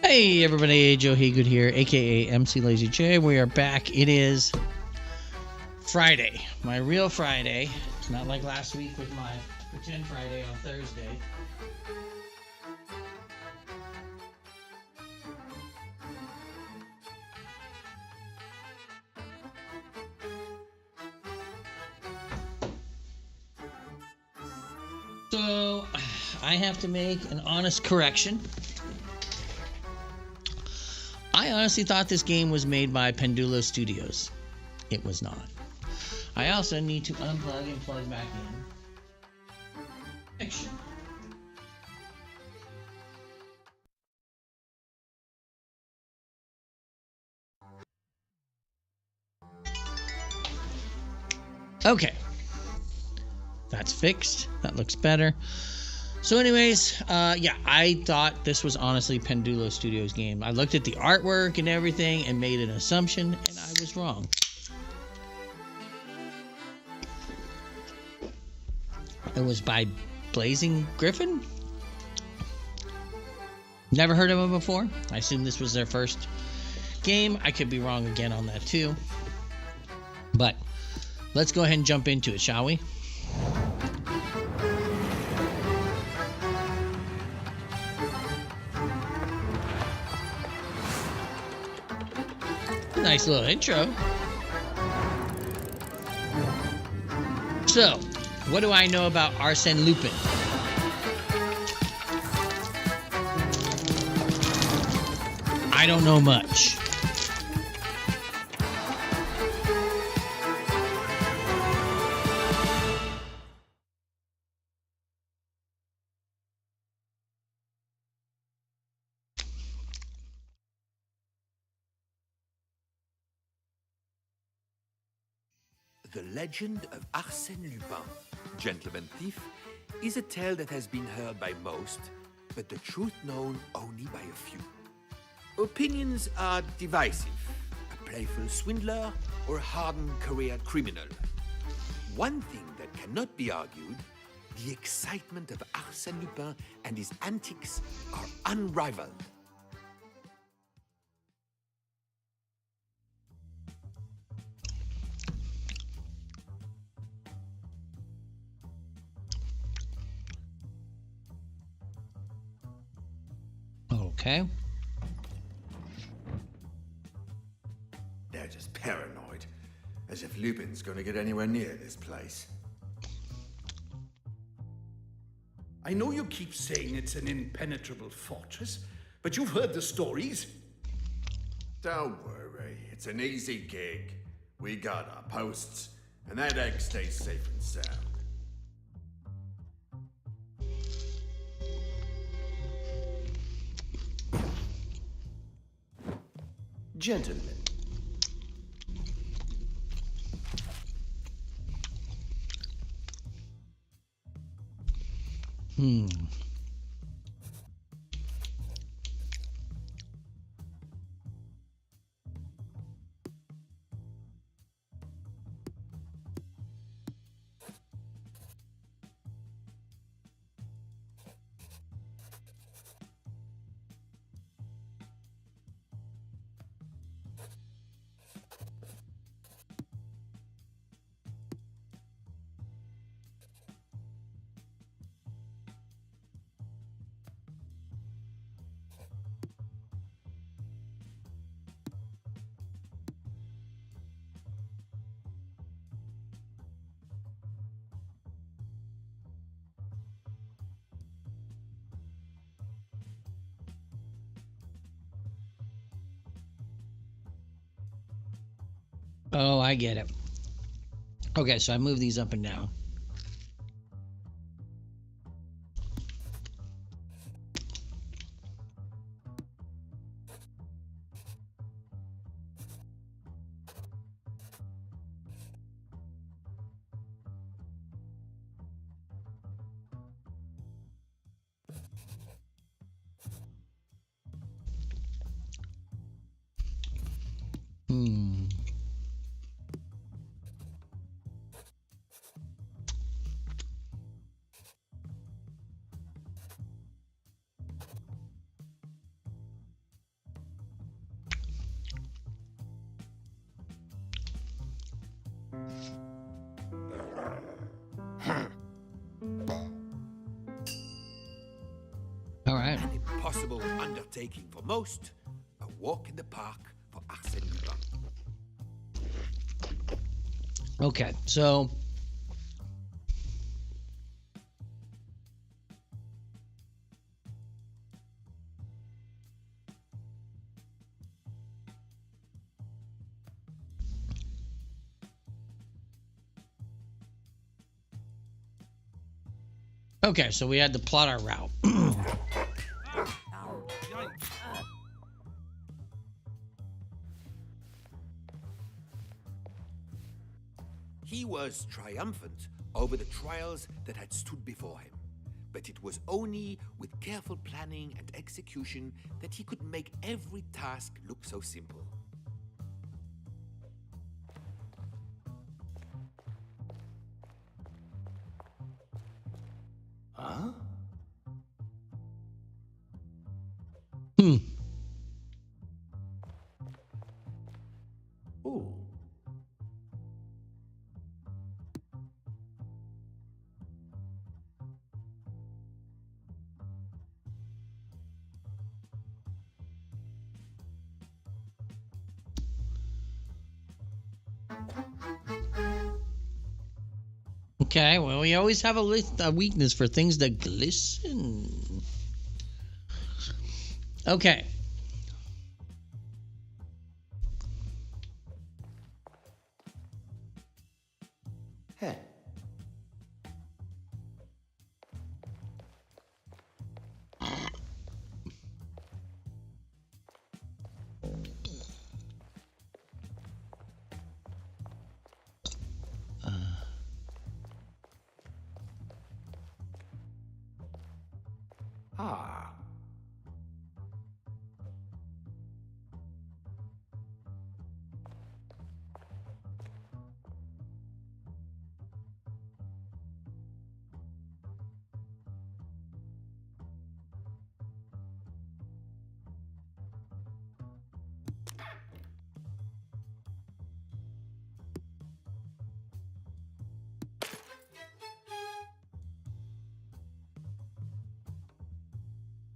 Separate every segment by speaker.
Speaker 1: Hey everybody, Joe Haygood here, aka mclazyj. We are back. It is Friday, my real Friday. It's not like last week with my pretend Friday on Thursday. So, I have to make an honest correction. I honestly thought this game was made by Pendulo Studios. It was not. I also need to unplug and plug back in. Fiction. Okay. That's fixed. That looks better. So anyways, yeah, I thought this was honestly Pendulo Studios' game. I looked at the artwork and everything and made an assumption, and I was wrong. It was by Blazing Griffin? Never heard of them before. I assume this was their first game. I could be wrong again on that too. But let's go ahead and jump into it, shall we? Nice little intro. So, what do I know about Arsene Lupin? I don't know much.
Speaker 2: The legend of Arsene Lupin, gentleman thief, is a tale that has been heard by most, but the truth known only by a few. Opinions are divisive, a playful swindler or a hardened career criminal. One thing that cannot be argued, the excitement of Arsene Lupin and his antics are unrivaled.
Speaker 1: Okay.
Speaker 3: They're just paranoid, as if Lupin's gonna get anywhere near this place.
Speaker 4: I know you keep saying it's an impenetrable fortress, but you've heard the stories.
Speaker 3: Don't worry, it's an easy gig. We got our posts, and that egg stays safe and sound. Gentlemen.
Speaker 1: Oh, I get it. Okay, so I move these up and down. All right.
Speaker 2: An impossible undertaking for most, a walk in the park for Arsene Lupin.
Speaker 1: Okay, so we had to plot our route.
Speaker 2: He was triumphant over the trials that had stood before him, but it was only with careful planning and execution that he could make every task look so simple.
Speaker 4: Huh? Oh.
Speaker 1: Okay, well, we always have a weakness for things that glisten. Okay.
Speaker 4: Heh. Ah.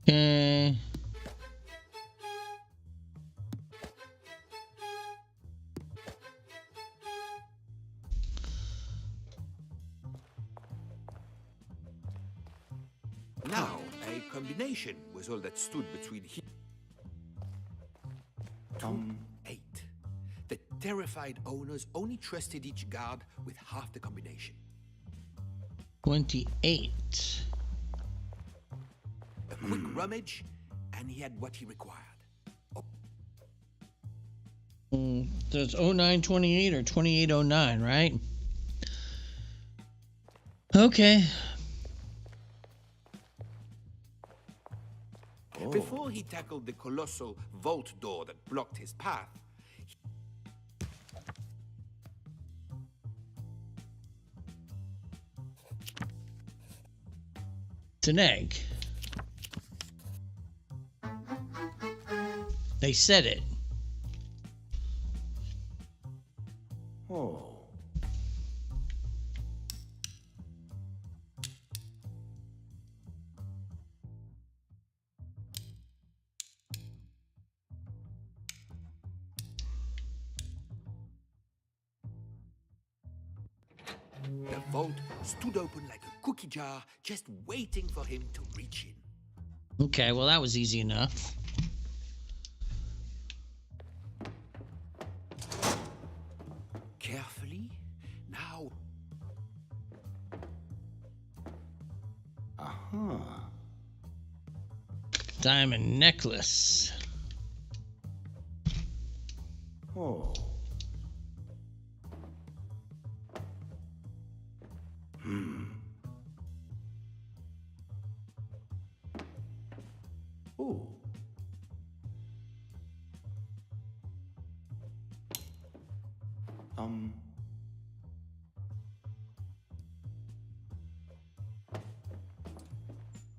Speaker 1: Okay.
Speaker 2: Now, a combination was all that stood between him and 8. The terrified owners only trusted each guard with half the combination.
Speaker 1: 28.
Speaker 2: A quick rummage, and he had what he required.
Speaker 1: So it's 0928 or 2809, right? Okay.
Speaker 2: Before he tackled the colossal vault door that blocked his path,
Speaker 1: It's an egg. They said it.
Speaker 4: Oh.
Speaker 2: the vault stood open like a cookie jar, just waiting for him to reach in.
Speaker 1: Okay, well, that was easy enough.
Speaker 2: Carefully, now.
Speaker 4: Uh-huh.
Speaker 1: Diamond necklace.
Speaker 4: Oh. Oh.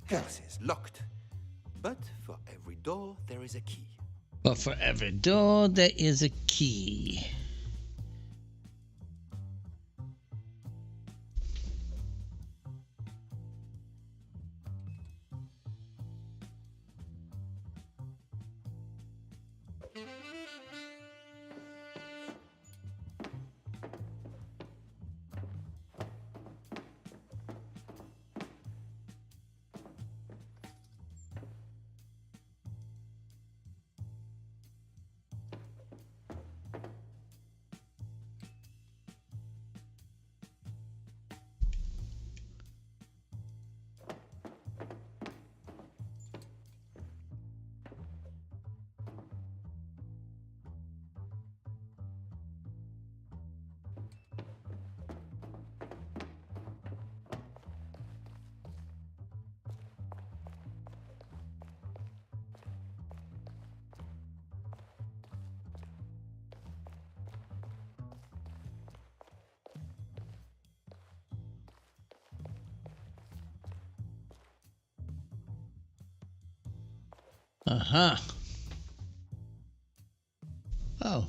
Speaker 2: House is locked, but for every door there is a key.
Speaker 1: But for every door, there is a key. Uh-huh. Oh.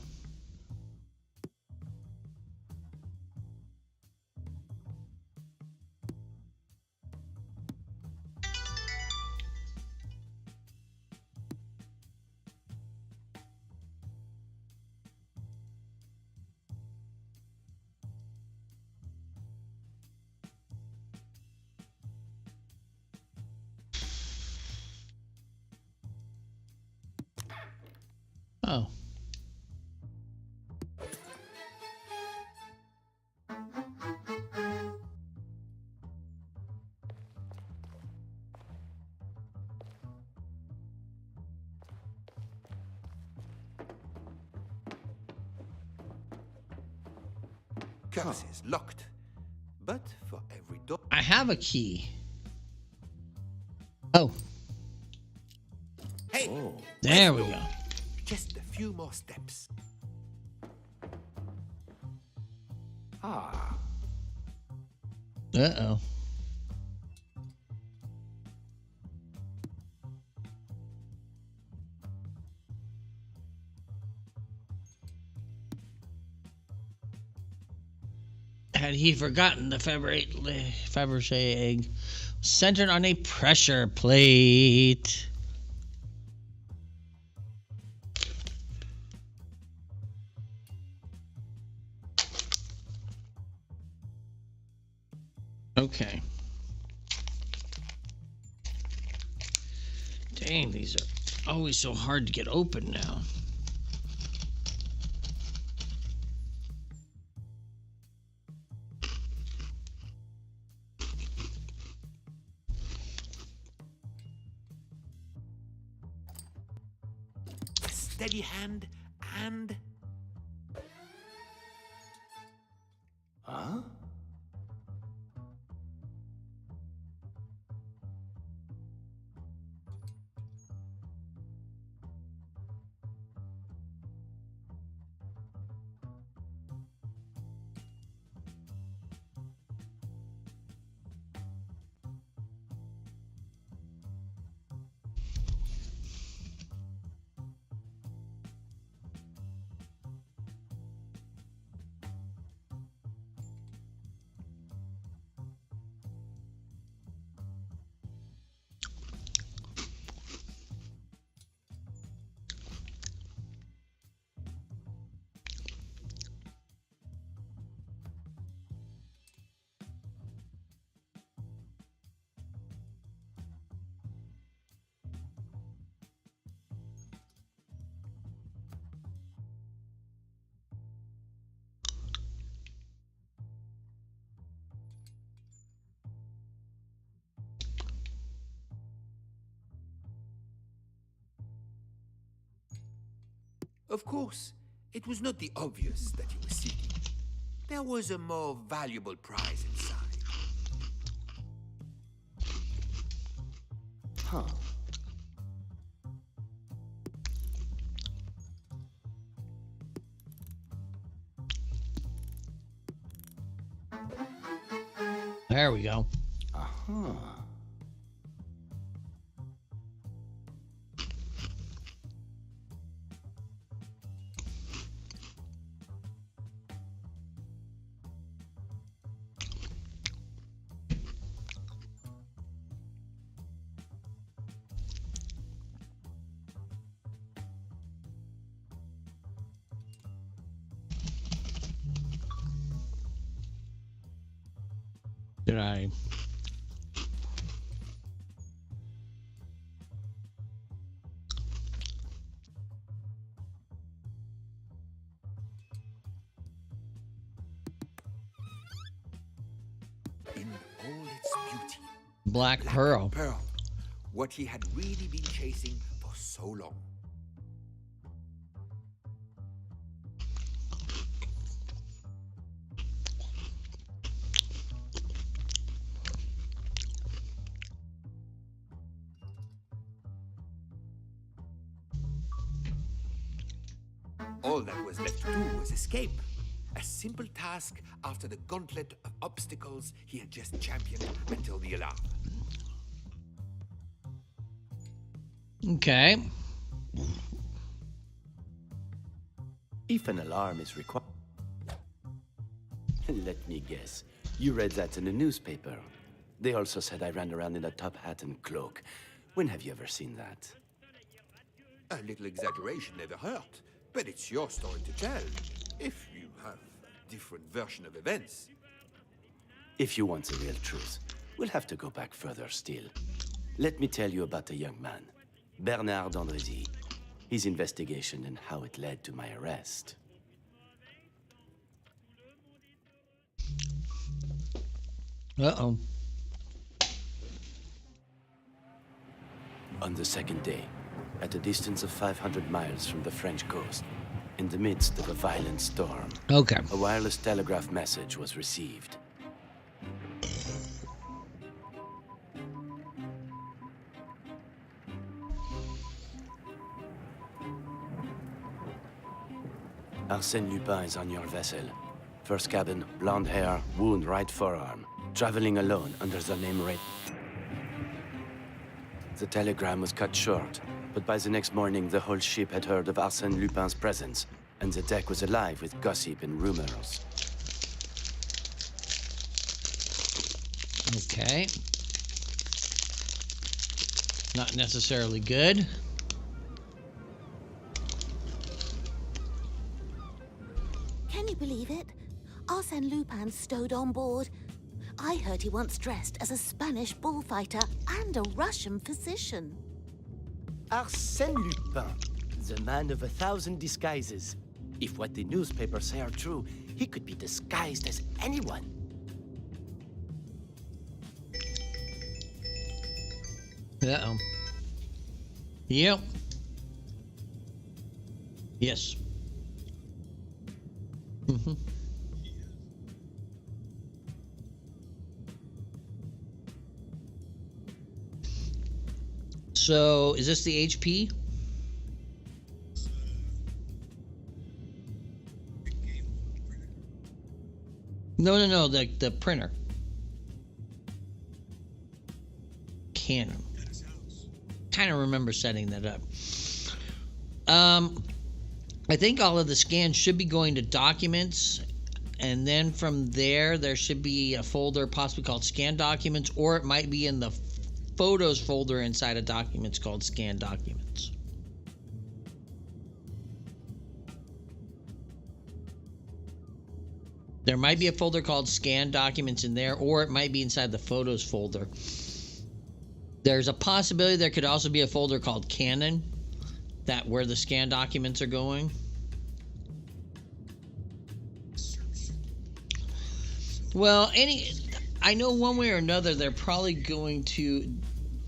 Speaker 1: Oh.
Speaker 2: Curses, locked. But for every door...
Speaker 1: I have a key. Oh.
Speaker 2: Hey!
Speaker 1: There we
Speaker 2: let's
Speaker 1: go.
Speaker 2: Just a few more steps.
Speaker 4: Ah.
Speaker 1: Uh-oh. Had he forgotten the Fabergé egg centered on a pressure plate? Okay. Dang, these are always so hard to get open now.
Speaker 2: A steady hand and...
Speaker 4: Huh?
Speaker 2: Of course, it was not the obvious that he was seeking. There was a more valuable prize inside.
Speaker 4: Huh.
Speaker 1: There we go.
Speaker 4: Uh-huh.
Speaker 1: Did I?
Speaker 2: In all its beauty.
Speaker 1: Black Pearl.
Speaker 2: Pearl. What he had really been chasing for so long. All that was left to do was escape. A simple task after the gauntlet of obstacles he had just championed until the alarm.
Speaker 1: Okay.
Speaker 5: If an alarm is required... Let me guess. You read that in the newspaper. They also said I ran around in a top hat and cloak. When have you ever seen that?
Speaker 2: A little exaggeration never hurt, but it's your story to tell. If you have a different version of events.
Speaker 5: If you want the real truth, we'll have to go back further still. Let me tell you about a young man, Bernard Andrézy, his investigation and how it led to my arrest.
Speaker 1: Uh-oh.
Speaker 5: On the second day, at a distance of 500 miles from the French coast, in the midst of a violent storm,
Speaker 1: Okay.
Speaker 5: a wireless telegraph message was received. Arsene Lupin is on your vessel. First cabin, blonde hair, wound right forearm. Traveling alone under the name Ray. The telegram was cut short, but by the next morning the whole ship had heard of Arsene Lupin's presence, and the deck was alive with gossip and rumors.
Speaker 1: Okay. Not necessarily good.
Speaker 6: Can you believe it? Arsene Lupin stowed on board. I heard he once dressed as a Spanish bullfighter and a Russian physician.
Speaker 5: Arsene Lupin, the man of 1,000 disguises. If what the newspapers say are true, he could be disguised as anyone.
Speaker 1: Uh-oh. Yep. Yes. Mm-hmm. So, is this the HP? No, the printer. Canon. Kind of remember setting that up. I think all of the scans should be going to documents, and then from there should be a folder possibly called scan documents, or it might be in the photos folder inside of documents called scan documents. There might be a folder called scan documents in there, or it might be inside the photos folder. There's a possibility there could also be a folder called Canon, that where the scan documents are going. Well, I know one way or another they're probably going to,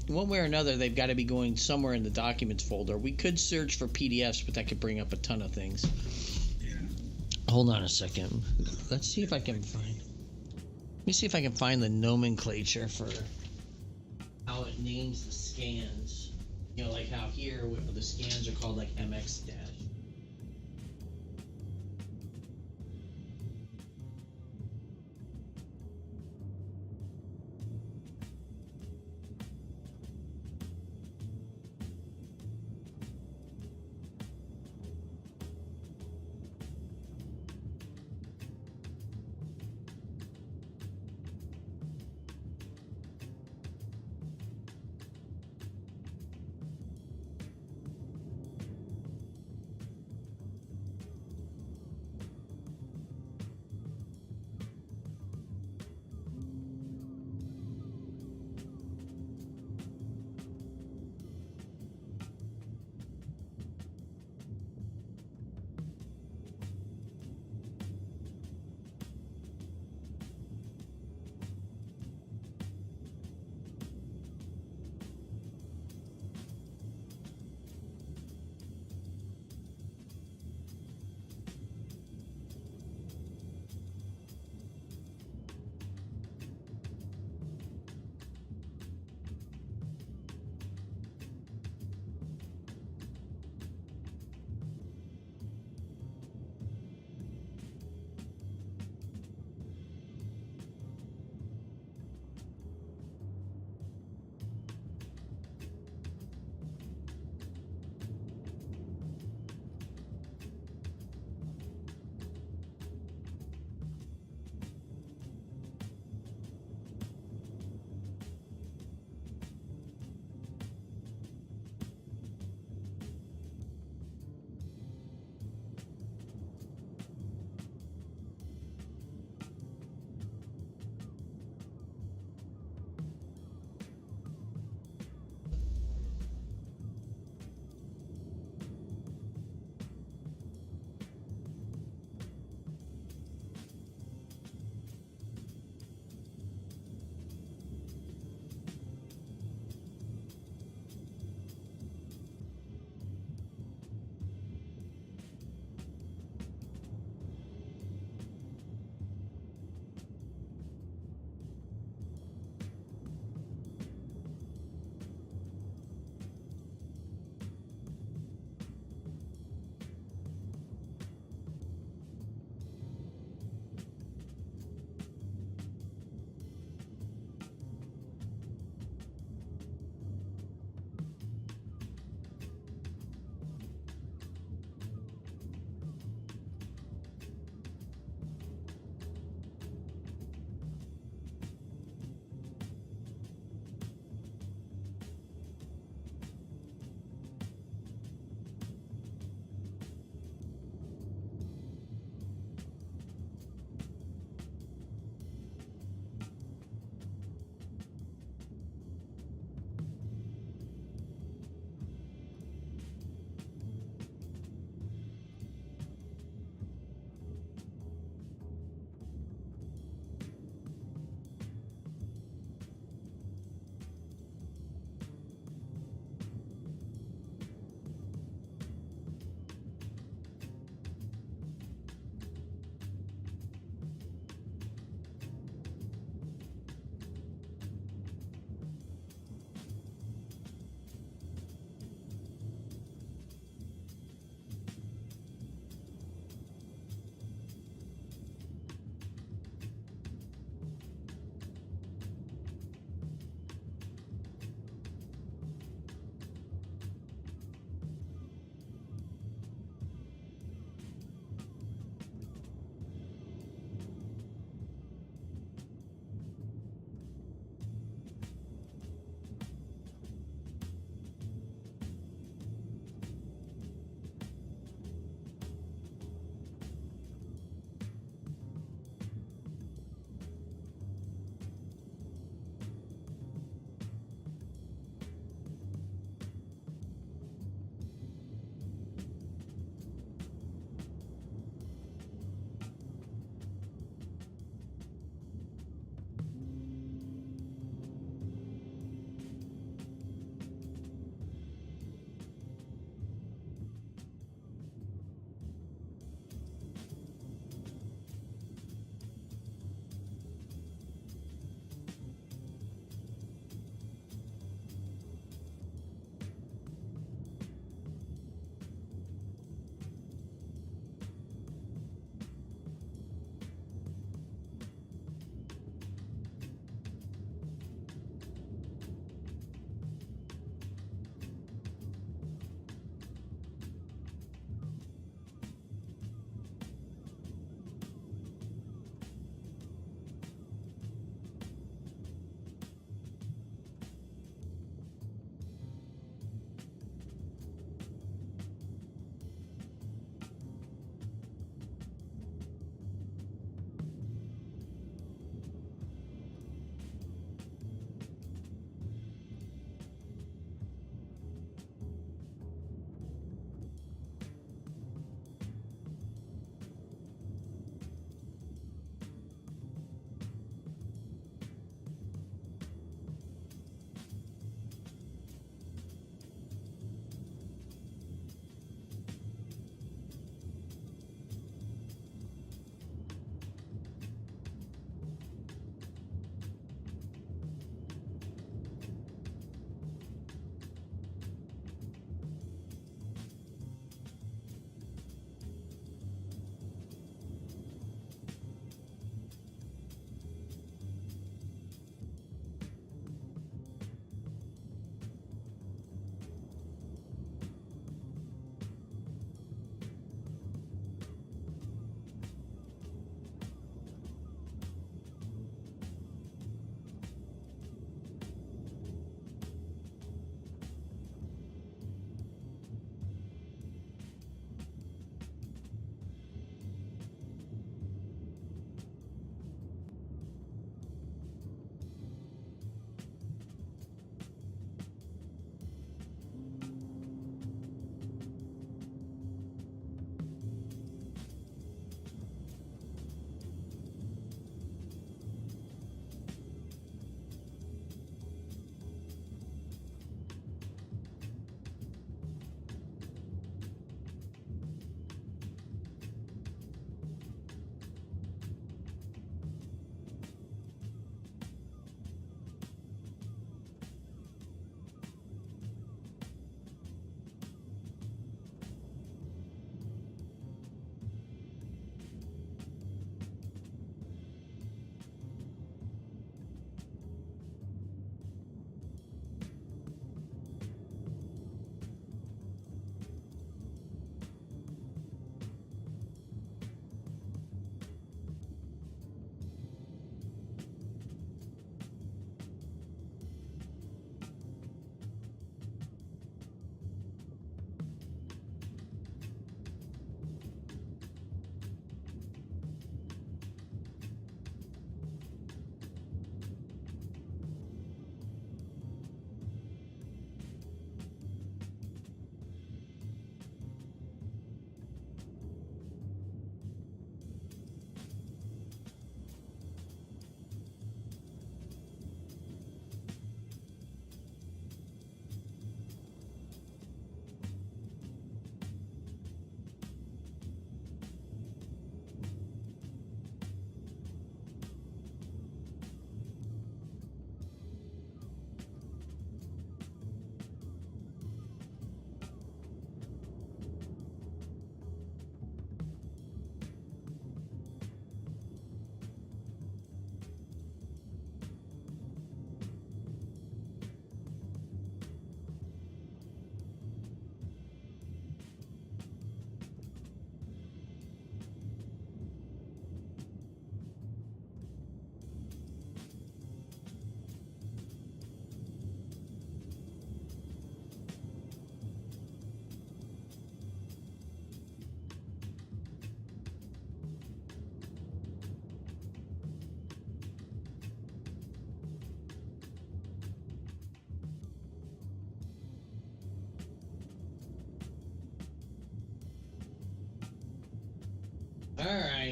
Speaker 1: one way or another they've got to be going somewhere in the documents folder. We could search for PDFs, but that could bring up a ton of things. Hold on a second. Let's see if I can find. Let me see if I can find the nomenclature for how it names the scans. You know, like how here the scans are called like MX dash.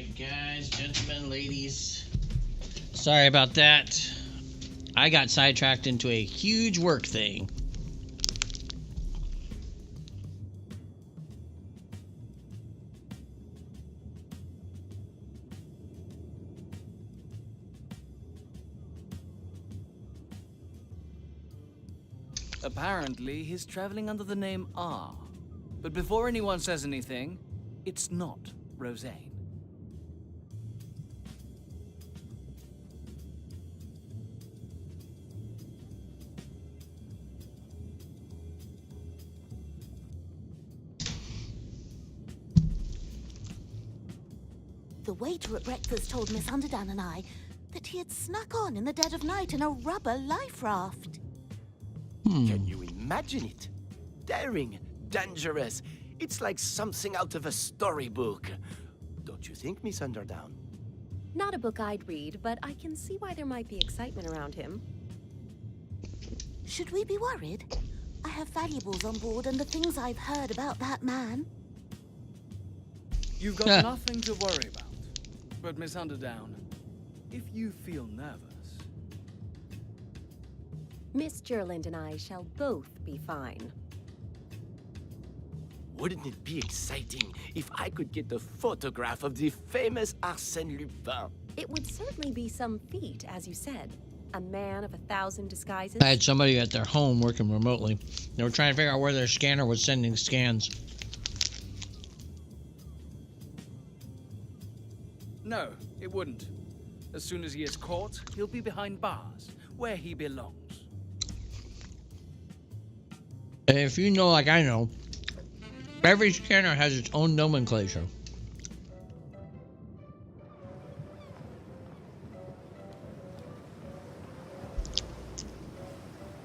Speaker 1: Alright, guys, gentlemen, ladies. Sorry about that. I got sidetracked into a huge work thing.
Speaker 7: Apparently, he's traveling under the name R. But before anyone says anything, it's not Rozaine.
Speaker 6: The waiter at breakfast told Miss Underdown and I that he had snuck on in the dead of night in a rubber life raft.
Speaker 5: Can you imagine it? Daring, dangerous. It's like something out of a storybook. Don't you think, Miss Underdown?
Speaker 8: Not a book I'd read, but I can see why there might be excitement around him.
Speaker 6: Should we be worried? I have valuables on board and the things I've heard about that man.
Speaker 7: You've got nothing to worry about. But Miss Underdown, if you feel nervous...
Speaker 8: Miss Jerland and I shall both be fine.
Speaker 5: Wouldn't it be exciting if I could get a photograph of the famous Arsene Lupin?
Speaker 8: It would certainly be some feat, as you said. A man of 1,000 disguises.
Speaker 1: I had somebody at their home working remotely. They were trying to figure out where their scanner was sending scans.
Speaker 7: No, it wouldn't. As soon as he is caught, he'll be behind bars, where he belongs.
Speaker 1: If you know like I know, every scanner has its own nomenclature.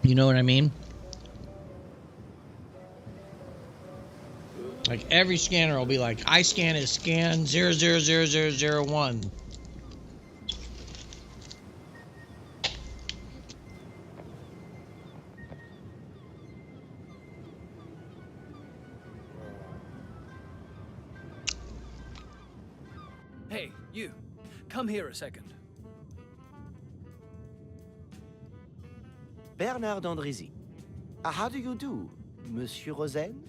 Speaker 1: You know what I mean? Like every scanner will be like, I scan is scan 000001.
Speaker 7: Hey, you. Come here a second.
Speaker 5: Bernard d'Andrézy. How do you do, Monsieur Rozaine?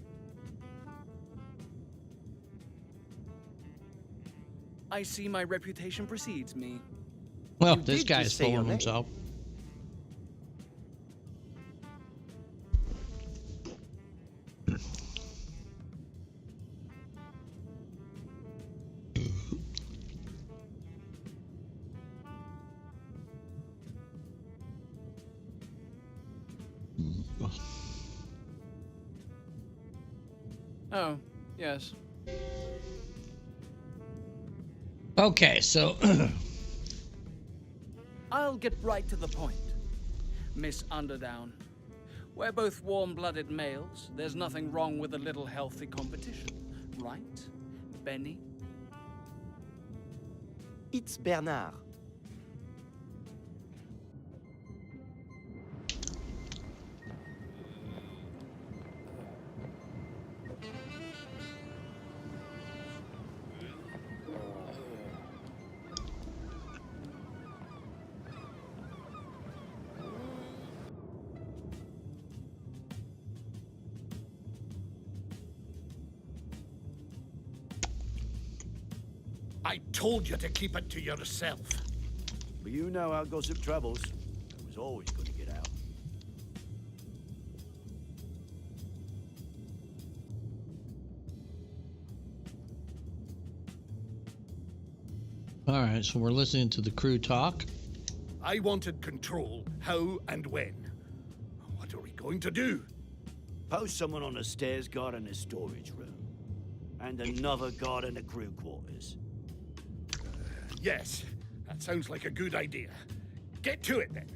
Speaker 7: I see my reputation precedes me.
Speaker 1: Well,
Speaker 5: You
Speaker 1: this
Speaker 5: did
Speaker 1: guy's
Speaker 5: just say your
Speaker 1: fooling
Speaker 5: name.
Speaker 1: himself.
Speaker 7: Oh, yes.
Speaker 1: Okay, so
Speaker 7: I'll get right to the point. Miss Underdown. We're both warm-blooded males. There's nothing wrong with a little healthy competition. Right, Benny?
Speaker 5: It's Bernard.
Speaker 4: I told you to keep it to yourself.
Speaker 9: But you know how gossip travels. It was always going to get out.
Speaker 1: all right, so we're listening to the crew talk.
Speaker 4: I wanted control, how and when. What are we going to do?
Speaker 9: Post someone on the stairs guard in the storage room. And another guard in the crew quarters.
Speaker 4: Yes, that sounds like a good idea. Get to it then.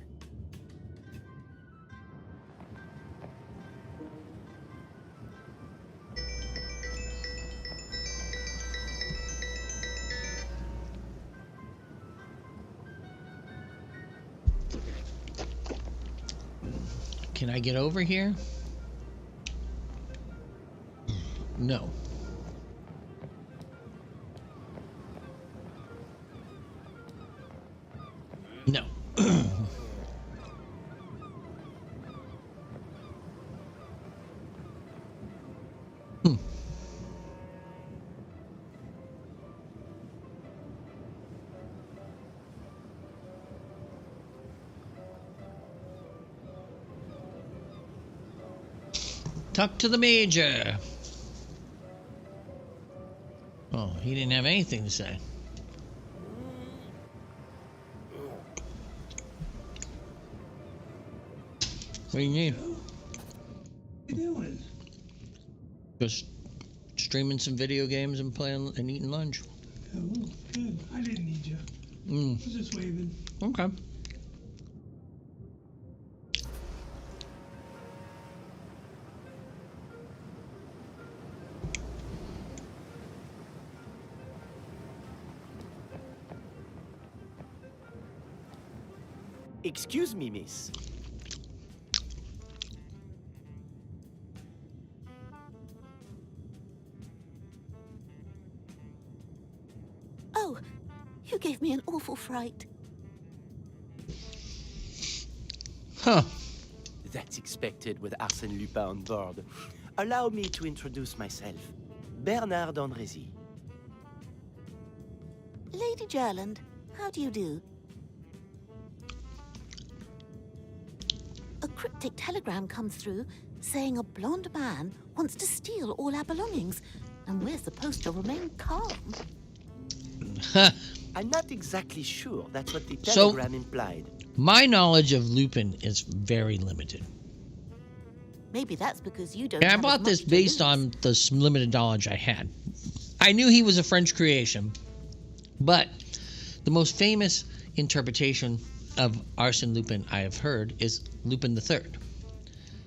Speaker 1: Can I get over here? No. No. Talk to the Major. Oh, he didn't have anything to say. What do you need?
Speaker 10: What you doing?
Speaker 1: Just streaming some video games and playing and eating lunch.
Speaker 10: Oh, good. I didn't need you. I was just waving.
Speaker 1: Okay.
Speaker 5: Excuse me, miss.
Speaker 6: Oh, you gave me an awful fright.
Speaker 1: Huh.
Speaker 5: That's expected with Arsene Lupin on board. Allow me to introduce myself. Bernard Andrézy.
Speaker 6: Lady Jerland, how do you do? A cryptic telegram comes through saying a blonde man wants to steal all our belongings, and we're supposed to remain calm.
Speaker 5: I'm not exactly sure that's what the
Speaker 1: So-
Speaker 5: telegram implied.
Speaker 1: My knowledge of Lupin is very limited.
Speaker 6: Maybe that's because you don't
Speaker 1: And I
Speaker 6: have as
Speaker 1: bought this
Speaker 6: much to
Speaker 1: based
Speaker 6: lose.
Speaker 1: on the limited knowledge I had. I knew he was a French creation, but the most famous interpretation of Arsene Lupin I have heard is Lupin the Third.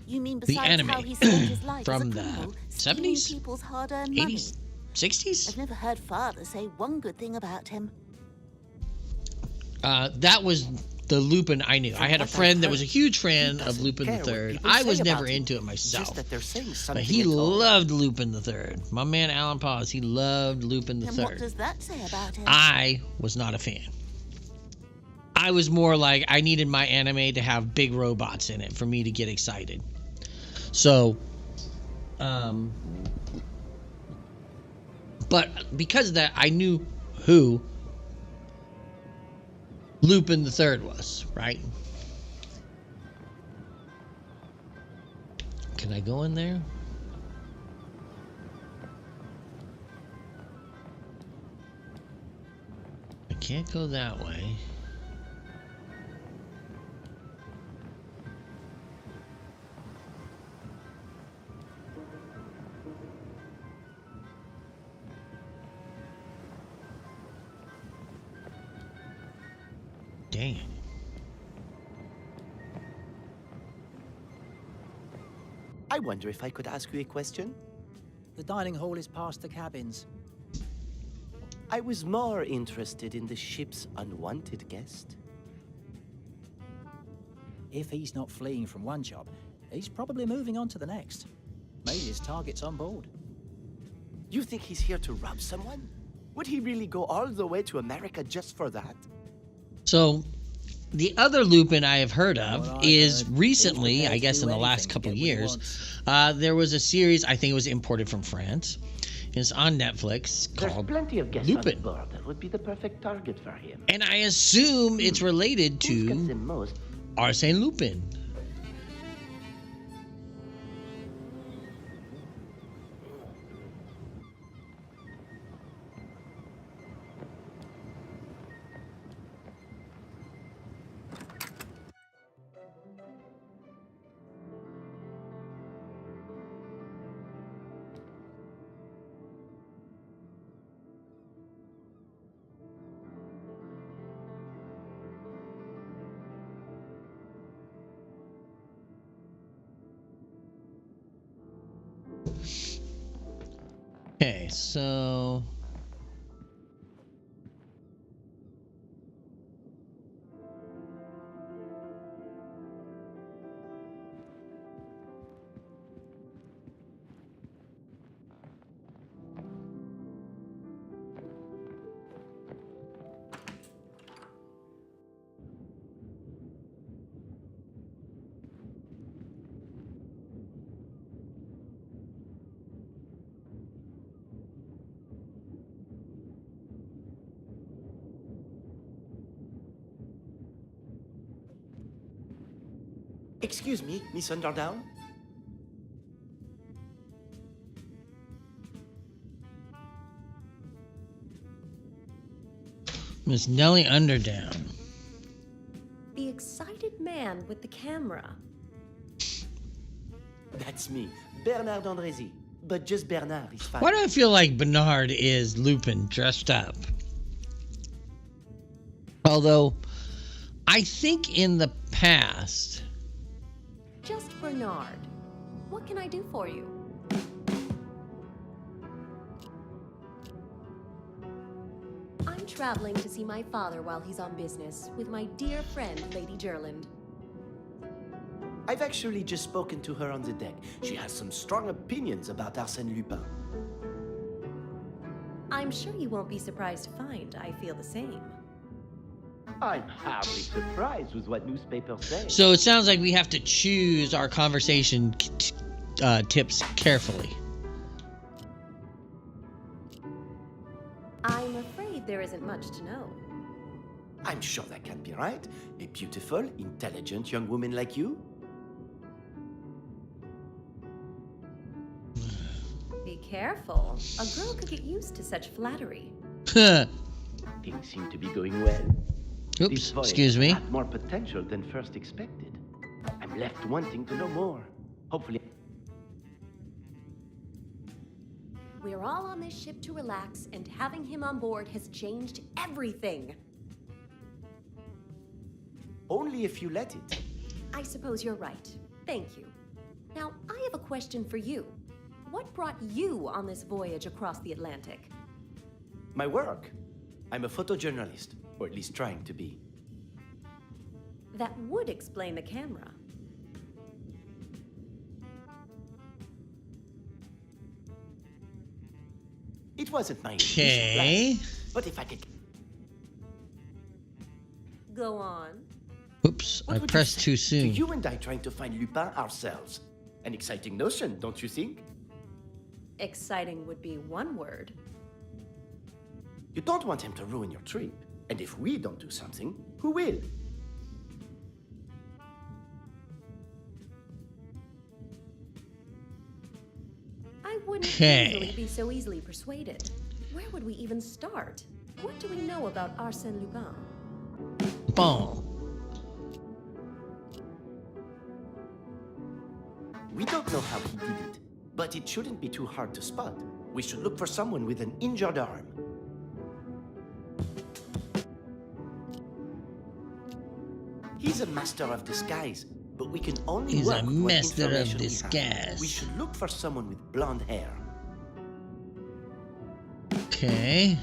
Speaker 6: You mean
Speaker 1: the
Speaker 6: besides
Speaker 1: anime
Speaker 6: how he spent his life
Speaker 1: from
Speaker 6: as a
Speaker 1: the
Speaker 6: criminal, stealing
Speaker 1: 70s?
Speaker 6: people's hard-earned money?
Speaker 1: 80s? 60s?
Speaker 6: I've never heard Father say one good thing about him.
Speaker 1: That was the Lupin I knew. I had a friend that was a huge fan of Lupin the Third. I was never into it myself.
Speaker 5: Just that they're saying something
Speaker 1: But he
Speaker 5: at all.
Speaker 1: loved Lupin the Third. My man Alan Paz, he loved Lupin the
Speaker 6: And what
Speaker 1: Third.
Speaker 6: does that say about him?
Speaker 1: I was not a fan. I was more like I needed my anime to have big robots in it for me to get excited. So, but because of that, I knew who Lupin the Third was, right? Can I go in there? I can't go that way. Dang it.
Speaker 5: I wonder if I could ask you a question?
Speaker 11: The dining hall is past the cabins.
Speaker 5: I was more interested in the ship's unwanted guest.
Speaker 11: If he's not fleeing from one job, he's probably moving on to the next. Maybe his target's on board.
Speaker 5: You think he's here to rob someone? Would he really go all the way to America just for that?
Speaker 1: So, the other Lupin I have heard of
Speaker 11: Well,
Speaker 1: is
Speaker 11: he's
Speaker 1: recently,
Speaker 11: prepared
Speaker 1: I
Speaker 11: to
Speaker 1: guess
Speaker 11: do
Speaker 1: in the
Speaker 11: anything
Speaker 1: last
Speaker 11: to
Speaker 1: couple
Speaker 11: get what he
Speaker 1: years,
Speaker 11: wants.
Speaker 1: there was a series, I think it was imported from France. It's on Netflix
Speaker 5: There's
Speaker 1: called
Speaker 5: plenty of guests
Speaker 1: Lupin.
Speaker 5: on board that would be the perfect target for him.
Speaker 1: And I assume it's related
Speaker 5: Who gets
Speaker 1: to
Speaker 5: him most?
Speaker 1: Arsene Lupin. Okay, so
Speaker 5: Excuse me, Miss Underdown?
Speaker 1: Miss Nelly Underdown.
Speaker 8: The excited man with the camera.
Speaker 5: That's me, Bernard Andrézy. But just Bernard is fine.
Speaker 1: Why do I feel like Bernard is Lupin dressed up? Although, I think in the past...
Speaker 8: Just Bernard. What can I do for you? I'm traveling to see my father while he's on business with my dear friend, Lady Jerland.
Speaker 5: I've actually just spoken to her on the deck. She has some strong opinions about Arsene Lupin.
Speaker 8: I'm sure you won't be surprised to find I feel the same.
Speaker 5: I'm hardly surprised with what newspapers say.
Speaker 1: So it sounds like we have to choose our conversation tips carefully.
Speaker 8: I'm afraid there isn't much to know.
Speaker 5: I'm sure that can't be right. A beautiful, intelligent young woman like you?
Speaker 8: Be careful. A girl could get used to such flattery.
Speaker 5: Things seem to be going well.
Speaker 1: Oops, excuse me.
Speaker 5: Had more potential than first expected. I'm left wanting to know more. Hopefully.
Speaker 8: We're all on this ship to relax, and having him on board has changed everything.
Speaker 5: Only if you let it.
Speaker 8: I suppose you're right. Thank you. Now, I have a question for you. What brought you on this voyage across the Atlantic?
Speaker 5: My work. I'm a photojournalist, or at least trying to be.
Speaker 8: That would explain the camera.
Speaker 5: It wasn't my
Speaker 1: Okay.
Speaker 5: plan, but if I could...
Speaker 8: Go on.
Speaker 1: Oops, I pressed too soon.
Speaker 5: You and I trying to find Lupin ourselves. An exciting notion, don't you think?
Speaker 8: Exciting would be one word.
Speaker 5: You don't want him to ruin your trip. And if we don't do something, who will?
Speaker 8: I wouldn't usually be so easily persuaded. Where would we even start? What do we know about Arsene Lupin?
Speaker 1: Boom.
Speaker 5: We don't know how he did it, but it shouldn't be too hard to spot. We should look for someone with an injured arm. He's a master of disguise, but we can only
Speaker 1: He's
Speaker 5: work
Speaker 1: a
Speaker 5: with what
Speaker 1: master of
Speaker 5: information we have.
Speaker 1: disguise.
Speaker 5: We should look for someone with blonde hair.
Speaker 1: Okay.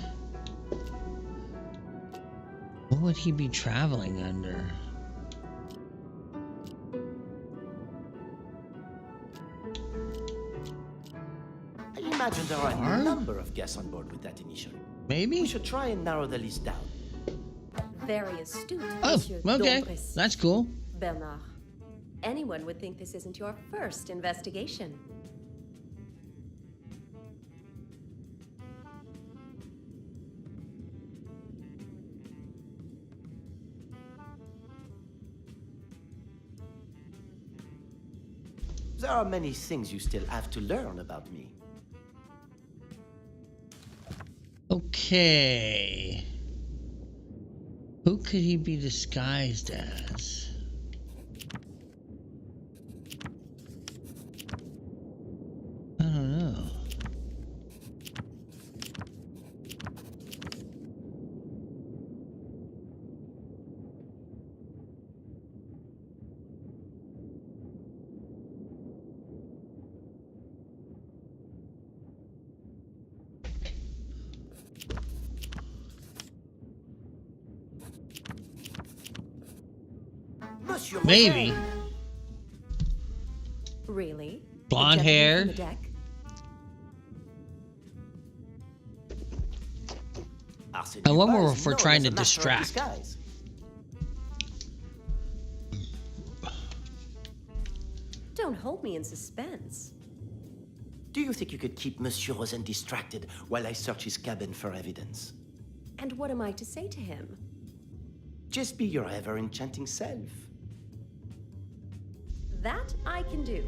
Speaker 1: What would he be traveling under?
Speaker 5: I imagine there are a number of guests on board with that initial.
Speaker 1: Maybe?
Speaker 5: We should try and narrow the list down.
Speaker 8: Very astute,
Speaker 1: Oh,
Speaker 8: Monsieur
Speaker 1: okay.
Speaker 8: Dombres.
Speaker 1: That's cool.
Speaker 8: Bernard. Anyone would think this isn't your first investigation.
Speaker 5: There are many things you still have to learn about me.
Speaker 1: Okay. Who could he be disguised as? I don't know.
Speaker 5: Monsieur
Speaker 1: Maybe.
Speaker 5: Rozaine.
Speaker 8: Really?
Speaker 1: Blonde
Speaker 8: The gentleman
Speaker 1: hair.
Speaker 8: from the deck?
Speaker 5: Arsene
Speaker 1: I wonder
Speaker 5: Lupin
Speaker 1: if
Speaker 5: is
Speaker 1: we're
Speaker 5: known
Speaker 1: trying
Speaker 5: as
Speaker 1: to
Speaker 5: a master of
Speaker 1: distract.
Speaker 5: disguise.
Speaker 8: Don't hold me in suspense.
Speaker 5: Do you think you could keep Monsieur Rozaine distracted while I search his cabin for evidence?
Speaker 8: And what am I to say to him?
Speaker 5: Just be your ever-enchanting self.
Speaker 8: That I can do.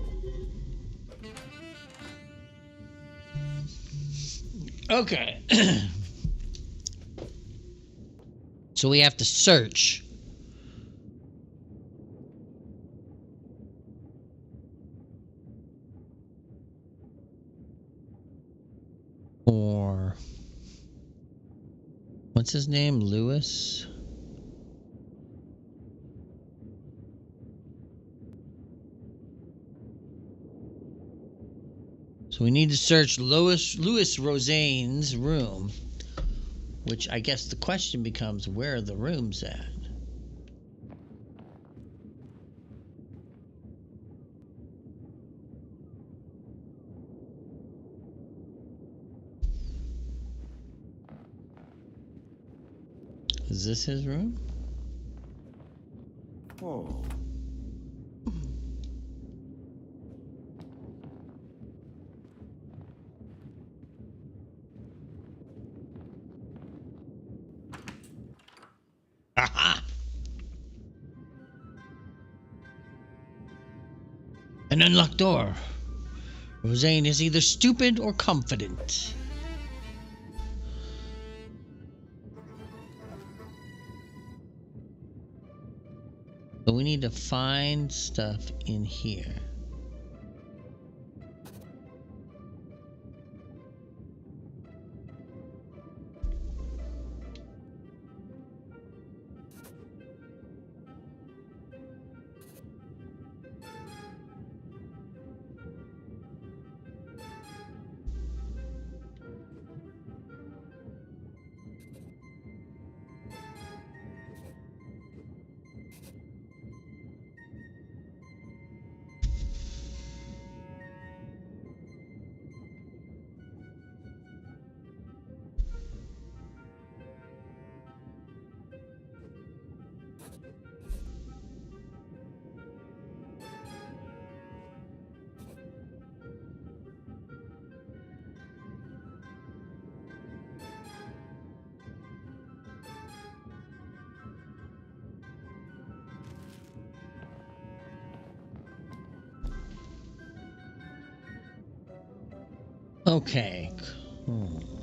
Speaker 1: Okay. So we have to search. For what's his name? Lewis? So we need to search Louis Rozaine's room, which I guess the question becomes, where are the rooms at? Is this his room?
Speaker 5: Oh.
Speaker 1: Aha! An unlocked door. Rozaine is either stupid or confident. So we need to find stuff in here. Okay, cool.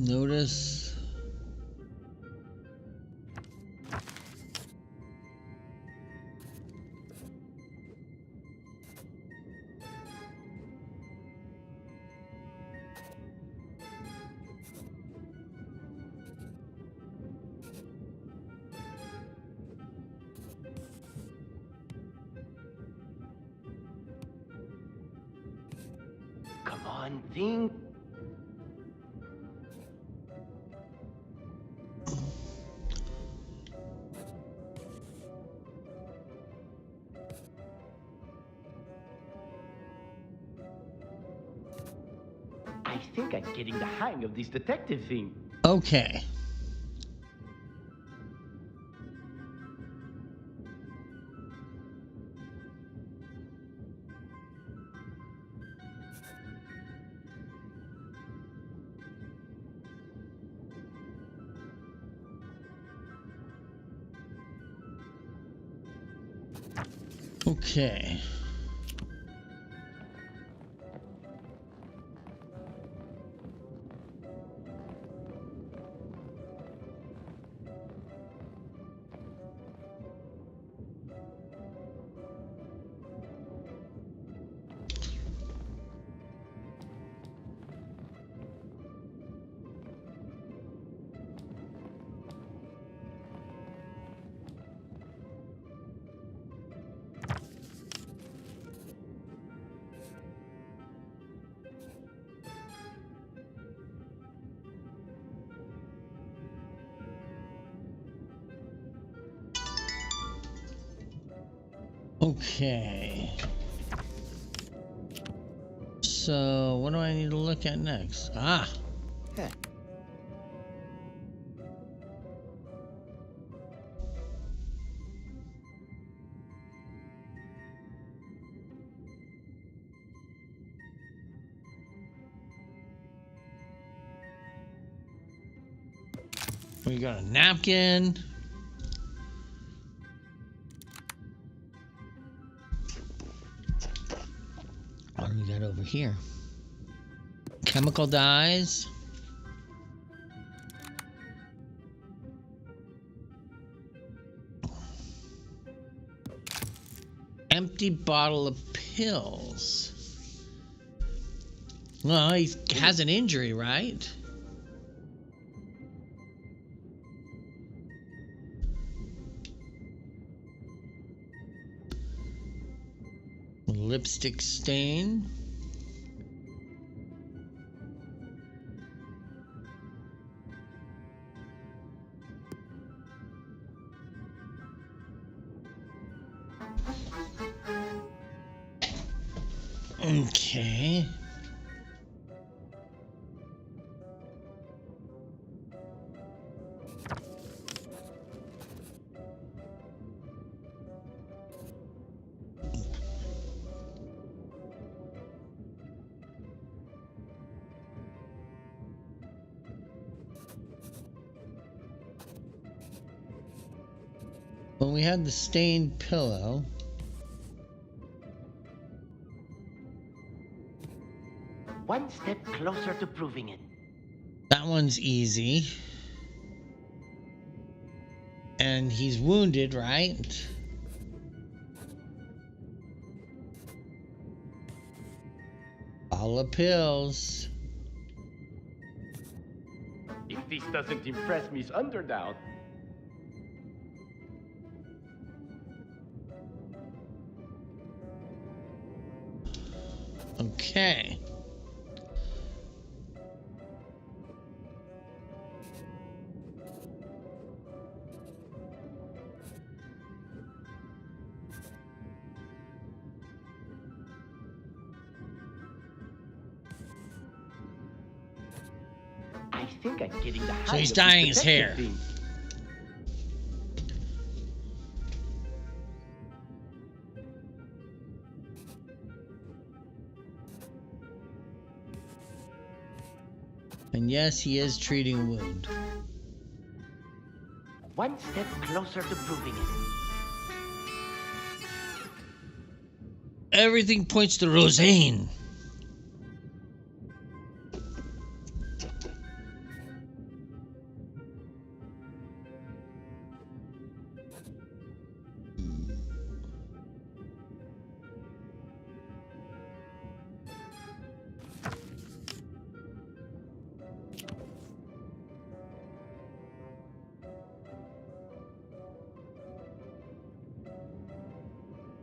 Speaker 1: Notice
Speaker 5: Come on, think. I think I'm getting the hang of this detective thing.
Speaker 1: okay. Okay. Okay. So, what do I need to look at next? Ah.
Speaker 5: Hey.
Speaker 1: We got a napkin. What do we got over here? Chemical dyes. Empty bottle of pills. Well, he has an injury, right? Lipstick stain. Okay. Well, we had the stained pillow.
Speaker 12: One step closer to proving it.
Speaker 1: That one's easy. And he's wounded, right? Bottle of pills.
Speaker 12: If this doesn't impress Miss Underdown.
Speaker 1: Okay.
Speaker 12: I think I'm getting the hang
Speaker 1: So he's
Speaker 12: of this
Speaker 1: dyeing his
Speaker 12: detective
Speaker 1: hair.
Speaker 12: thing.
Speaker 1: And yes, he is treating a wound.
Speaker 12: One step closer to proving it.
Speaker 1: Everything points to Rozaine.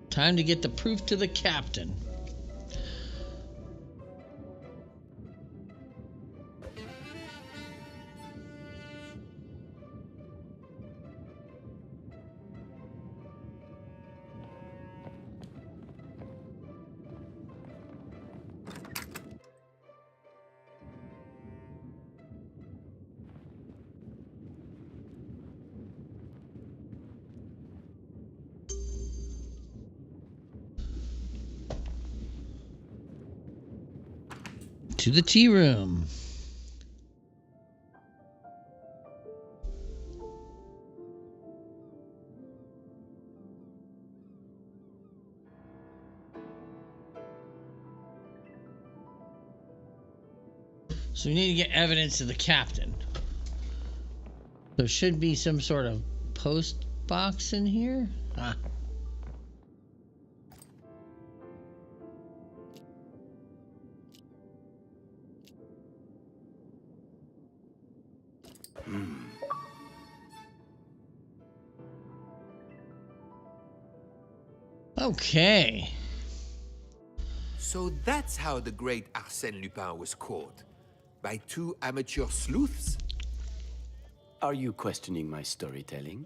Speaker 1: Time to get the proof to the captain. To the tea room. So we need to get evidence of the captain. There should be some sort of post box in here. Ah. Okay.
Speaker 2: So that's how the great Arsene Lupin was caught. By two amateur sleuths?
Speaker 5: Are you questioning my storytelling?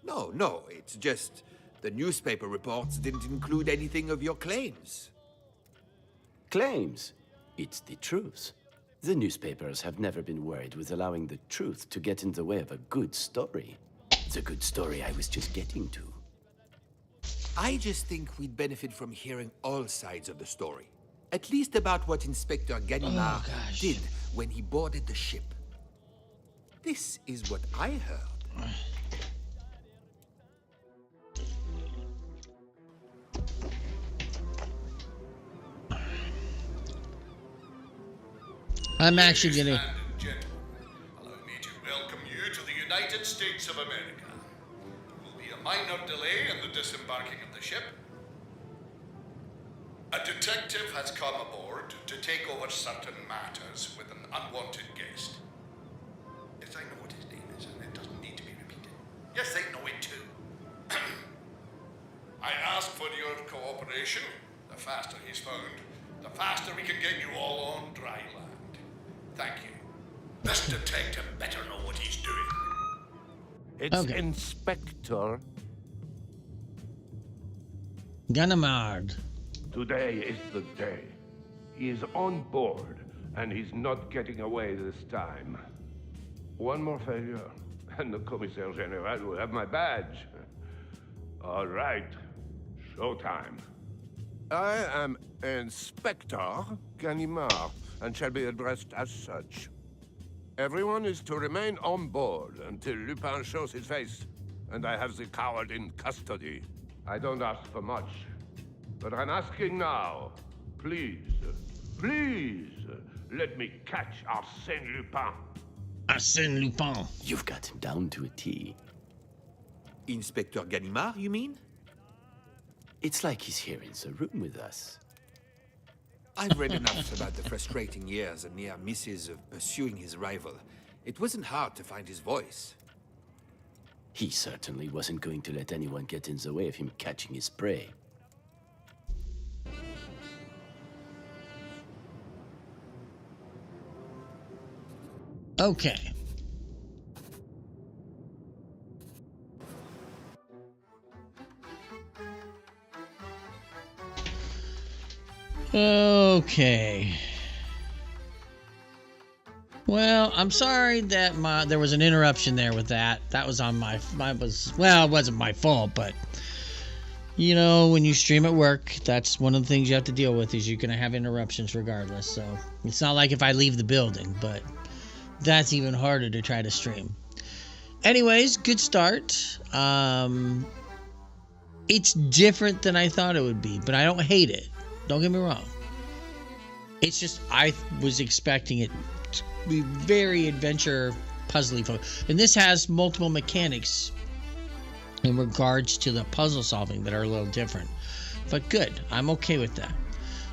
Speaker 2: No, it's just The newspaper reports didn't include anything of your claims.
Speaker 5: Claims? It's the truth. The newspapers have never been worried with allowing the truth to get in the way of a good story. The good story I was just getting to.
Speaker 2: I just think we'd benefit from hearing all sides of the story. At least about what Inspector Ganimard did when he boarded the ship. This is what I heard.
Speaker 1: I'm actually gonna...
Speaker 13: Ladies and gentlemen, allow me to welcome you to the United States of America. There will be a minor delay in the disembarking of the ship. A detective has come aboard to take over certain matters with an unwanted guest. Yes, I know what his name is, and it doesn't need to be repeated. Yes, they know it too. I ask for your cooperation. The faster he's found, the faster we can get you all on dry land. Thank you. This detective better know what he's doing.
Speaker 14: It's Inspector
Speaker 1: Ganimard.
Speaker 14: Today is the day. He is on board, and he's not getting away this time. One more failure, and the Commissaire General will have my badge. All right, showtime. I am Inspector Ganimard, and shall be addressed as such. Everyone is to remain on board until Lupin shows his face, and I have the coward in custody. I don't ask for much, but I'm asking now. Please, please, let me catch Arsene Lupin.
Speaker 1: Arsene Lupin.
Speaker 5: You've got him down to a T.
Speaker 2: Inspector Ganimard, you mean?
Speaker 5: It's like he's here in the room with us.
Speaker 2: I've read enough about the frustrating years and near misses of pursuing his rival. It wasn't hard to find his voice.
Speaker 5: He certainly wasn't going to let anyone get in the way of him catching his prey.
Speaker 1: Okay. Okay. Well, I'm sorry that there was an interruption there with that. That was on it wasn't my fault, but you know, when you stream at work, that's one of the things you have to deal with, is you're going to have interruptions regardless. So it's not like if I leave the building, but that's even harder to try to stream. Anyways, good start. It's different than I thought it would be, but I don't hate it. Don't get me wrong. It's just I was expecting it to be very adventure puzzly focused. And this has multiple mechanics in regards to the puzzle solving that are a little different. But good. I'm okay with that.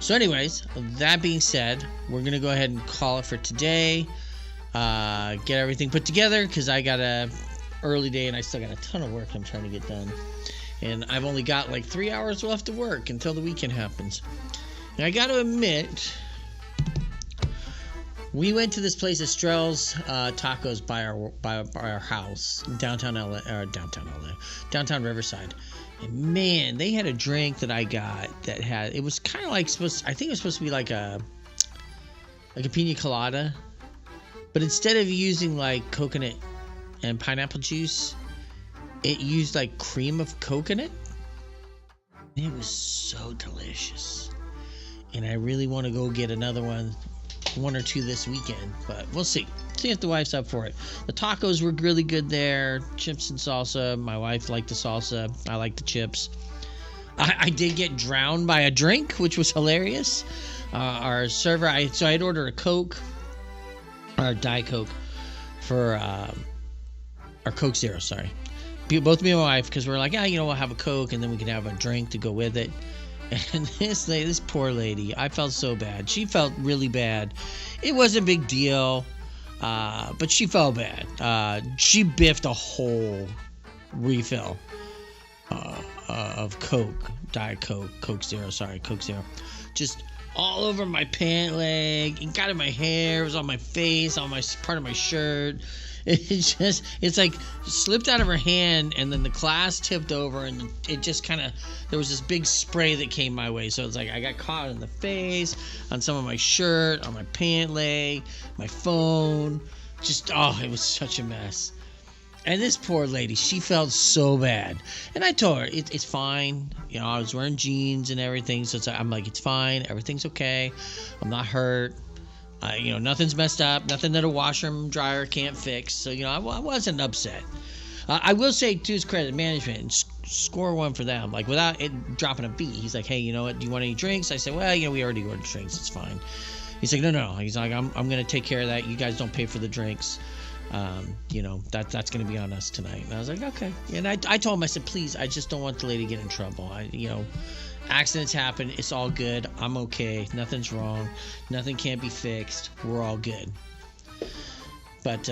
Speaker 1: So anyways, that being said, we're going to go ahead and call it for today. Get everything put together because I got a early day and I still got a ton of work I'm trying to get done. And I've only got like 3 hours left of work until the weekend happens. And I got to admit, we went to this place, Estrell's Tacos, by our house, downtown Riverside. And man, they had a drink that I got that had, it was kind of like I think it was supposed to be like a pina colada, but instead of using like coconut and pineapple juice, it used like cream of coconut. It was so delicious. And I really want to go get another one or two this weekend, but we'll see if the wife's up for it. The tacos were really good there, chips and salsa. My wife liked the salsa. I like the chips. I did get drowned by a drink, which was hilarious. Our server, so I had ordered a Coke, or a Diet Coke, for our Coke Zero, sorry. Both me and my wife, because we're like, we'll have a Coke and then we can have a drink to go with it. And this poor lady, I felt so bad. She felt really bad. It wasn't a big deal, but she felt bad. She biffed a whole refill of Coke, Diet Coke, Coke Zero, just all over my pant leg. It got in my hair. It was on my face, on my part of my shirt. It's like slipped out of her hand, and then the glass tipped over, and it just kind of, there was this big spray that came my way. So it's like I got caught in the face, on some of my shirt, on my pant leg, my phone. Just, oh, it was such a mess. And this poor lady, she felt so bad. And I told her, it's fine. You know, I was wearing jeans and everything. So I'm like, it's fine. Everything's okay. I'm not hurt. You know, nothing's messed up. Nothing that a washer and dryer can't fix. So, you know, I wasn't upset. I will say, to his credit, management, and score one for them. Like, without it dropping a beat. He's like, hey, you know what? Do you want any drinks? I said, well, you know, we already ordered drinks. It's fine. He's like, no. He's like, I'm going to take care of that. You guys don't pay for the drinks. You know, that's going to be on us tonight. And I was like, okay. And I told him, I said, please, I just don't want the lady to get in trouble. You know, accidents happen. It's all good. I'm okay. Nothing's wrong. Nothing can't be fixed. We're all good. But,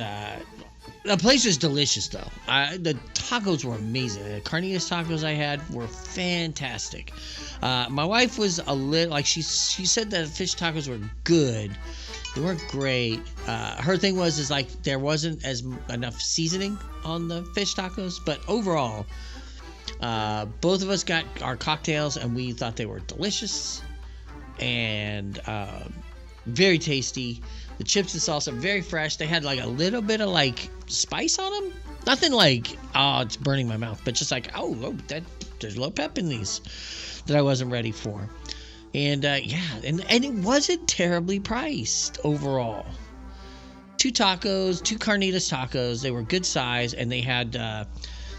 Speaker 1: the place was delicious, though. The tacos were amazing. The carnitas tacos I had were fantastic. My wife was a little, like, she said that fish tacos were good. They weren't great. Her thing is like there wasn't enough seasoning on the fish tacos, but overall, both of us got our cocktails and we thought they were delicious and very tasty. The chips and salsa very fresh. They had like a little bit of like spice on them. Nothing like, oh, it's burning my mouth, but just like, there's low pep in these that I wasn't ready for. And yeah, and it wasn't terribly priced overall. 2 tacos, 2 carnitas tacos. They were good size, and they had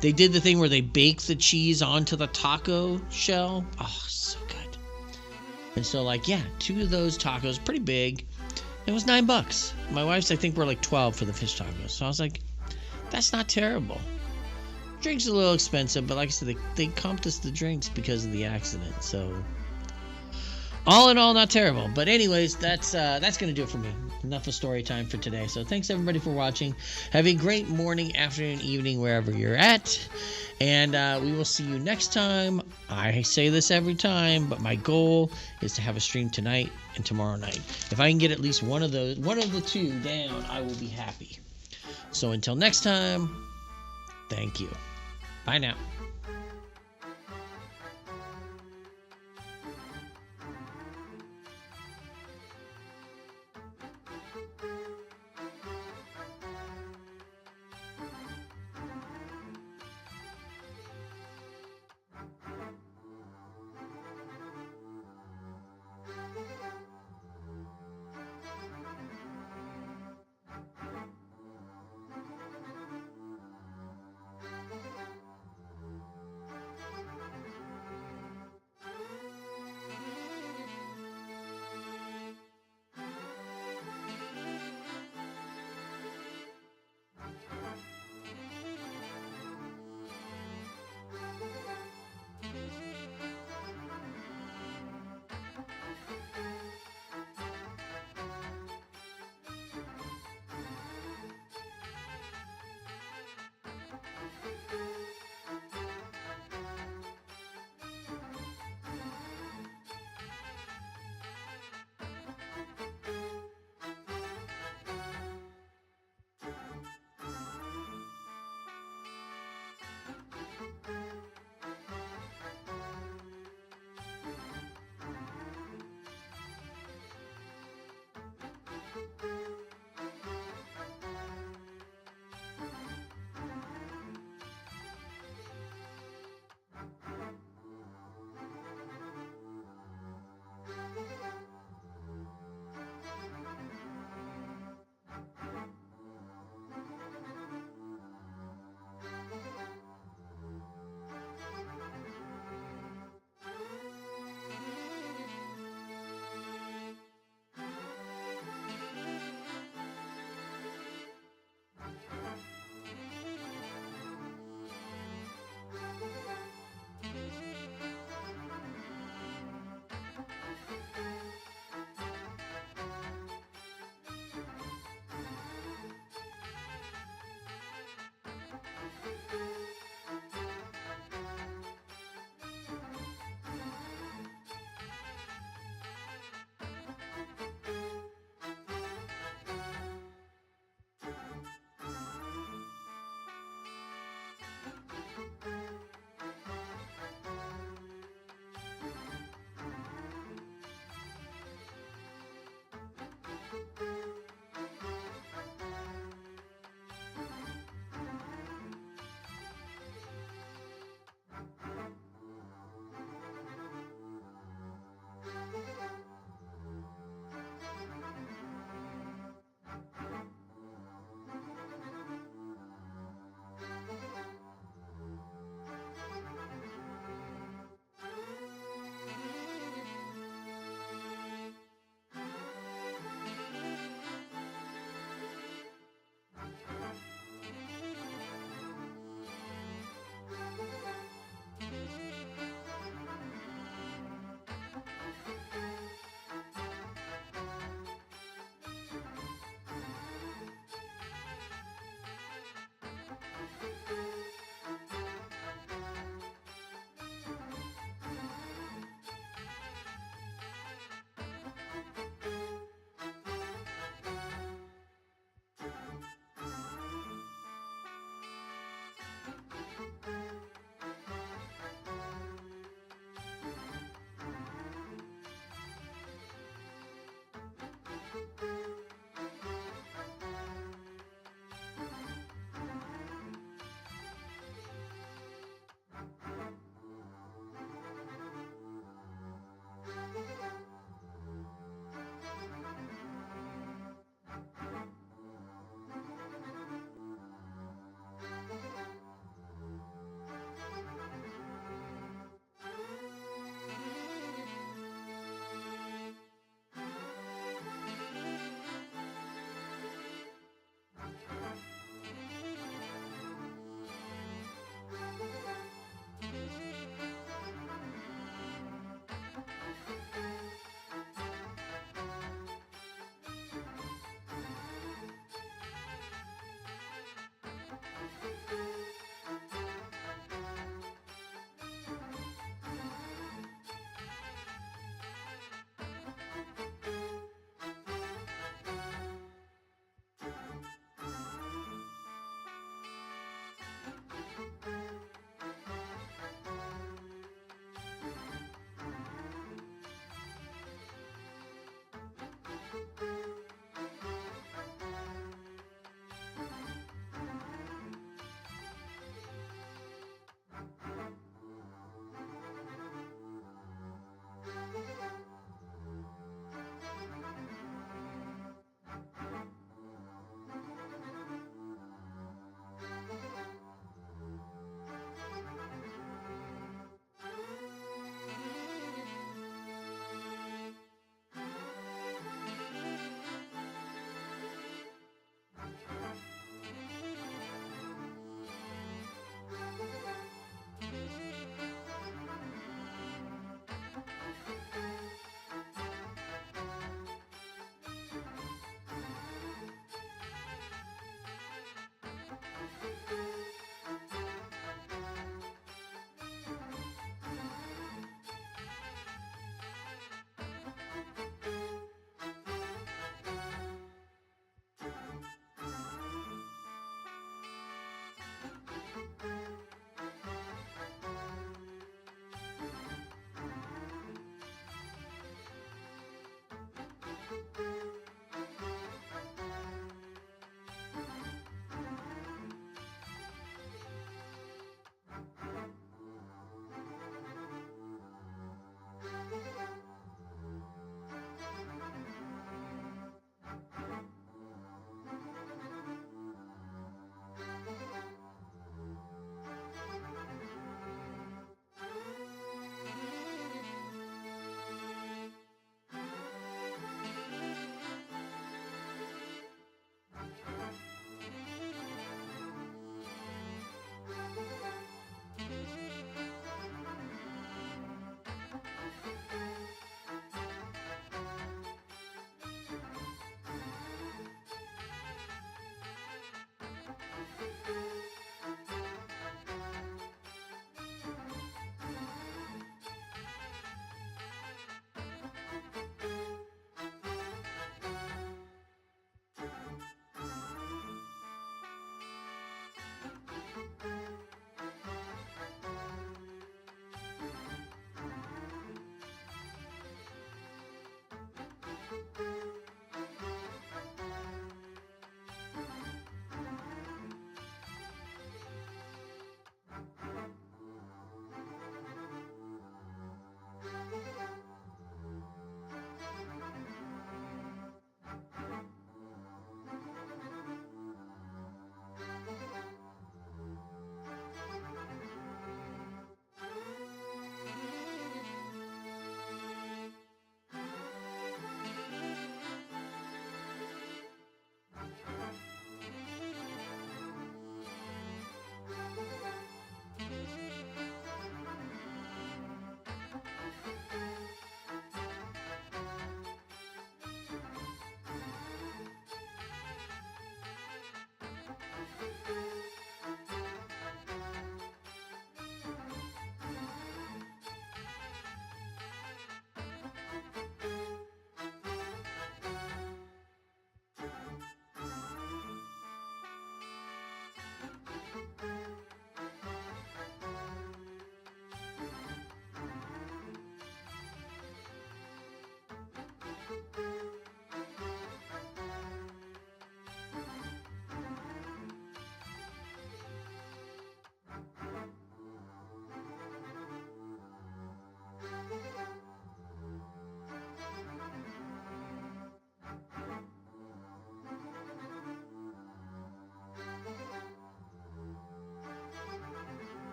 Speaker 1: they did the thing where they bake the cheese onto the taco shell. Oh, so good. And so, like, yeah, 2 of those tacos, pretty big. It was $9. My wife's, I think, were like 12 for the fish tacos. So I was like, that's not terrible. Drinks are a little expensive, but like I said, they comped us the drinks because of the accident. So all in all, not terrible. But anyways, that's gonna do it for me. Enough of story time for today. So thanks everybody for watching. Have a great morning, afternoon, evening, wherever you're at. And we will see you next time. I say this every time, but my goal is to have a stream tonight and tomorrow night. If I can get at least one of the 2 down, I will be happy. So until next time, thank you. Bye now.